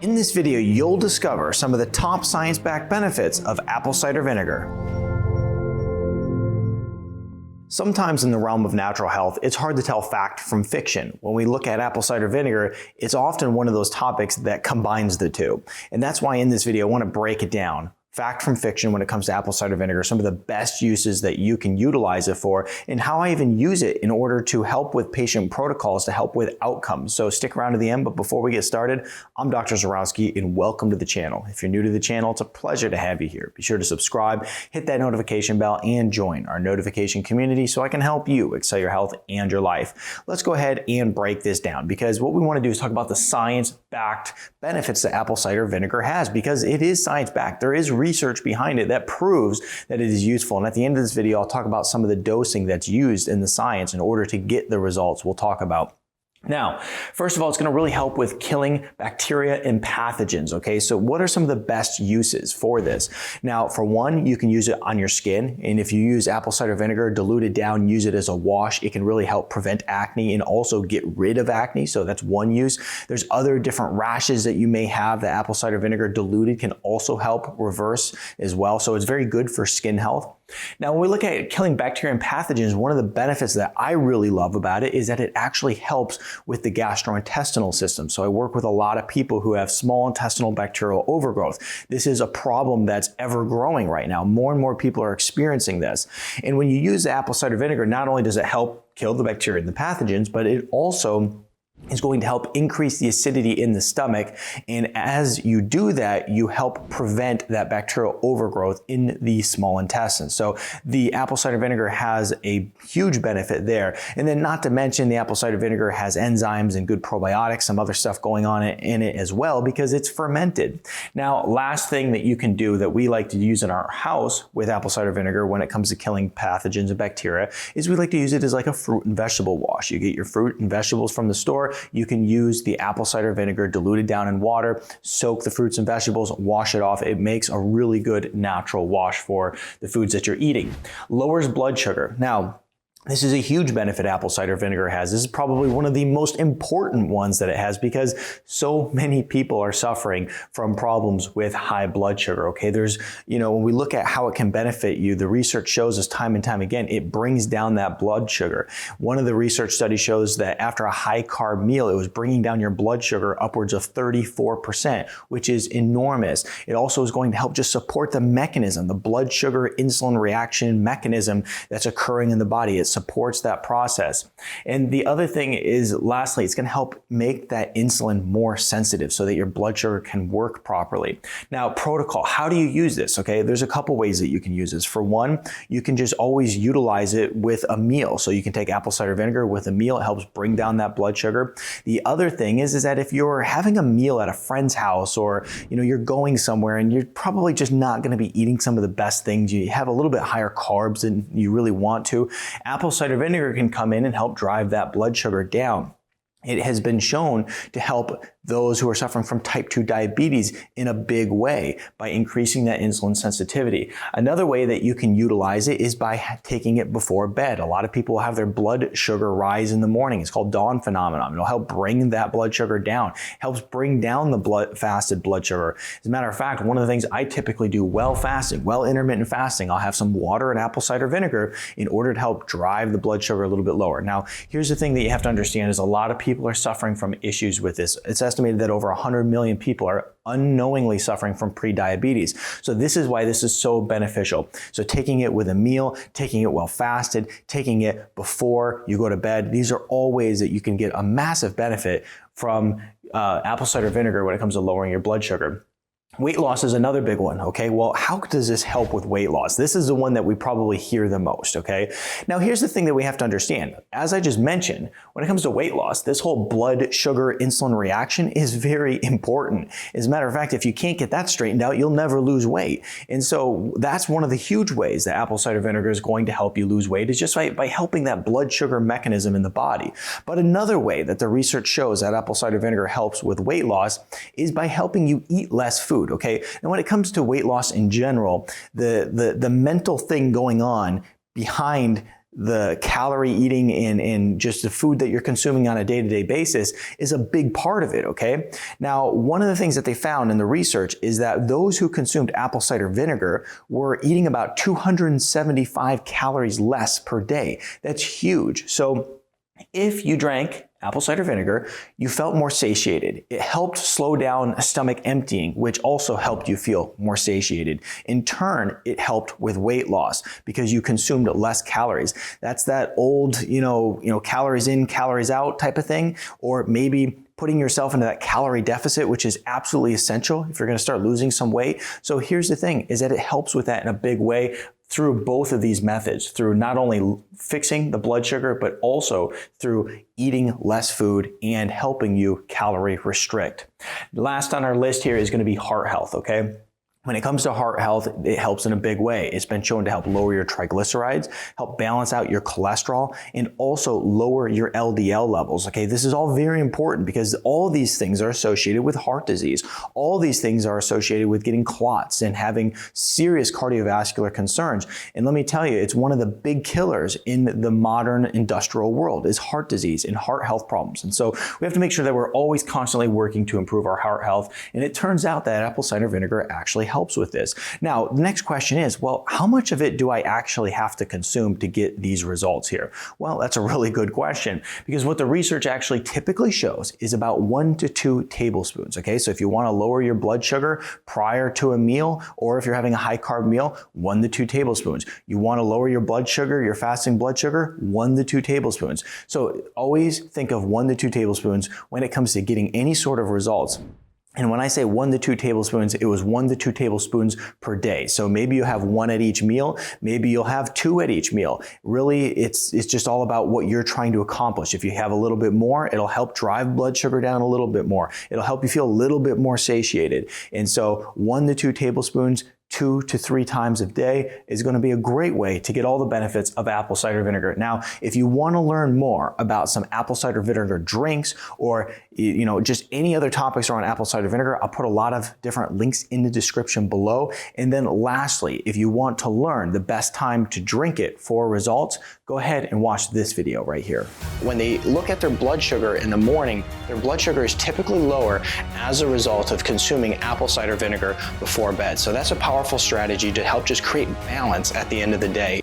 In this video, you'll discover some of the top science-backed benefits of apple cider vinegar. Sometimes in the realm of natural health, it's hard to tell fact from fiction. When we look at apple cider vinegar, it's often one of those topics that combines the two. And that's why in this video, I want to break it down. Fact from fiction when it comes to apple cider vinegar, some of the best uses that you can utilize it for, and how I even use it in order to help with patient protocols to help with outcomes. So stick around to the end, but before we get started, I'm Dr. Zyrowski and welcome to the channel. If you're new to the channel, it's a pleasure to have you here. Be sure to subscribe, hit that notification bell, and join our notification community so I can help you excel your health and your life. Let's go ahead and break this down because what we want to do is talk about the science-backed benefits that apple cider vinegar has because it is science-backed. There is research behind it that proves that it is useful. And at the end of this video, I'll talk about some of the dosing that's used in the science in order to get the results we'll talk about. Now, first of all, it's going to really help with killing bacteria and pathogens, okay? So what are some of the best uses for this? Now, for one, you can use it on your skin, and if you use apple cider vinegar, dilute it down, use it as a wash, it can really help prevent acne and also get rid of acne, so that's one use. There's other different rashes that you may have that apple cider vinegar diluted can also help reverse as well, so it's very good for skin health. Now, when we look at killing bacteria and pathogens, one of the benefits that I really love about it is that it actually helps with the gastrointestinal system. So I work with a lot of people who have small intestinal bacterial overgrowth. This is a problem that's ever growing right now. More and more people are experiencing this. And when you use apple cider vinegar, not only does it help kill the bacteria and the pathogens, but it also is going to help increase the acidity in the stomach. And as you do that, you help prevent that bacterial overgrowth in the small intestine. So the apple cider vinegar has a huge benefit there. And then not to mention the apple cider vinegar has enzymes and good probiotics, some other stuff going on in it as well because it's fermented. Now, last thing that you can do that we like to use in our house with apple cider vinegar when it comes to killing pathogens and bacteria is we like to use it as like a fruit and vegetable wash. You get your fruit and vegetables from the store. You can use the apple cider vinegar diluted down in water, soak the fruits and vegetables, wash it off. It makes a really good natural wash for the foods that you're eating. Lowers blood sugar. Now, this is a huge benefit apple cider vinegar has. This is probably one of the most important ones that it has because so many people are suffering from problems with high blood sugar, okay? When we look at how it can benefit you, the research shows us time and time again, it brings down that blood sugar. One of the research studies shows that after a high carb meal, it was bringing down your blood sugar upwards of 34%, which is enormous. It also is going to help just support the mechanism, the blood sugar insulin reaction mechanism that's occurring in the body. It supports that process. And the other thing is, lastly, it's going to help make that insulin more sensitive so that your blood sugar can work properly. Now, protocol, how do you use this? Okay, there's a couple ways that you can use this. For one, you can just always utilize it with a meal. So you can take apple cider vinegar with a meal. It helps bring down that blood sugar. The other thing is that if you're having a meal at a friend's house or you're going somewhere and you're probably just not going to be eating some of the best things, you have a little bit higher carbs than you really want to, apple cider vinegar can come in and help drive that blood sugar down. It has been shown to help those who are suffering from type 2 diabetes in a big way by increasing that insulin sensitivity. Another way that you can utilize it is by taking it before bed. A lot of people have their blood sugar rise in the morning. It's called dawn phenomenon. It'll help bring that blood sugar down. Helps bring down the fasted blood sugar. As a matter of fact, one of the things I typically do while fasting, while intermittent fasting, I'll have some water and apple cider vinegar in order to help drive the blood sugar a little bit lower. Now, here's the thing that you have to understand is a lot of people are suffering from issues with this. It's estimated that over 100 million people are unknowingly suffering from pre-diabetes. So this is why this is so beneficial. So taking it with a meal, taking it while fasted, taking it before you go to bed, these are all ways that you can get a massive benefit from apple cider vinegar when it comes to lowering your blood sugar. Weight loss is another big one, okay? Well, how does this help with weight loss? This is the one that we probably hear the most, okay? Now, here's the thing that we have to understand. As I just mentioned, when it comes to weight loss, this whole blood sugar insulin reaction is very important. As a matter of fact, if you can't get that straightened out, you'll never lose weight. And so that's one of the huge ways that apple cider vinegar is going to help you lose weight is just by helping that blood sugar mechanism in the body. But another way that the research shows that apple cider vinegar helps with weight loss is by helping you eat less food. Okay, and when it comes to weight loss in general, the mental thing going on behind the calorie eating and just the food that you're consuming on a day-to-day basis is a big part of it, okay? Now, one of the things that they found in the research is that those who consumed apple cider vinegar were eating about 275 calories less per day. That's huge. So if you drank apple cider vinegar, you felt more satiated. It helped slow down stomach emptying, which also helped you feel more satiated. In turn, it helped with weight loss because you consumed less calories. That's that old, calories in, calories out type of thing, or maybe putting yourself into that calorie deficit, which is absolutely essential if you're going to start losing some weight. So here's the thing, is that it helps with that in a big way through both of these methods, through not only fixing the blood sugar, but also through eating less food and helping you calorie restrict. Last on our list here is going to be heart health, okay? When it comes to heart health, it helps in a big way. It's been shown to help lower your triglycerides, help balance out your cholesterol, and also lower your LDL levels. Okay, this is all very important because all these things are associated with heart disease. All these things are associated with getting clots and having serious cardiovascular concerns. And let me tell you, it's one of the big killers in the modern industrial world is heart disease and heart health problems. And so we have to make sure that we're always constantly working to improve our heart health. And it turns out that apple cider vinegar actually helps with this. Now, the next question is, well, how much of it do I actually have to consume to get these results here? Well, that's a really good question because what the research actually typically shows is about 1 to 2 tablespoons. Okay, so if you want to lower your blood sugar prior to a meal, or if you're having a high carb meal, 1 to 2 tablespoons. You want to lower your blood sugar, your fasting blood sugar, 1 to 2 tablespoons. So always think of 1 to 2 tablespoons when it comes to getting any sort of results. And when I say 1 to 2 tablespoons, it was 1 to 2 tablespoons per day. So maybe you have 1 at each meal, maybe you'll have 2 at each meal. Really, it's just all about what you're trying to accomplish. If you have a little bit more, it'll help drive blood sugar down a little bit more. It'll help you feel a little bit more satiated. And so 1 to 2 tablespoons, 2 to 3 times a day is going to be a great way to get all the benefits of apple cider vinegar. Now, if you want to learn more about some apple cider vinegar drinks or just any other topics around apple cider vinegar, I'll put a lot of different links in the description below. And then lastly, if you want to learn the best time to drink it for results, go ahead and watch this video right here. When they look at their blood sugar in the morning, their blood sugar is typically lower as a result of consuming apple cider vinegar before bed. So that's a powerful strategy to help just create balance at the end of the day.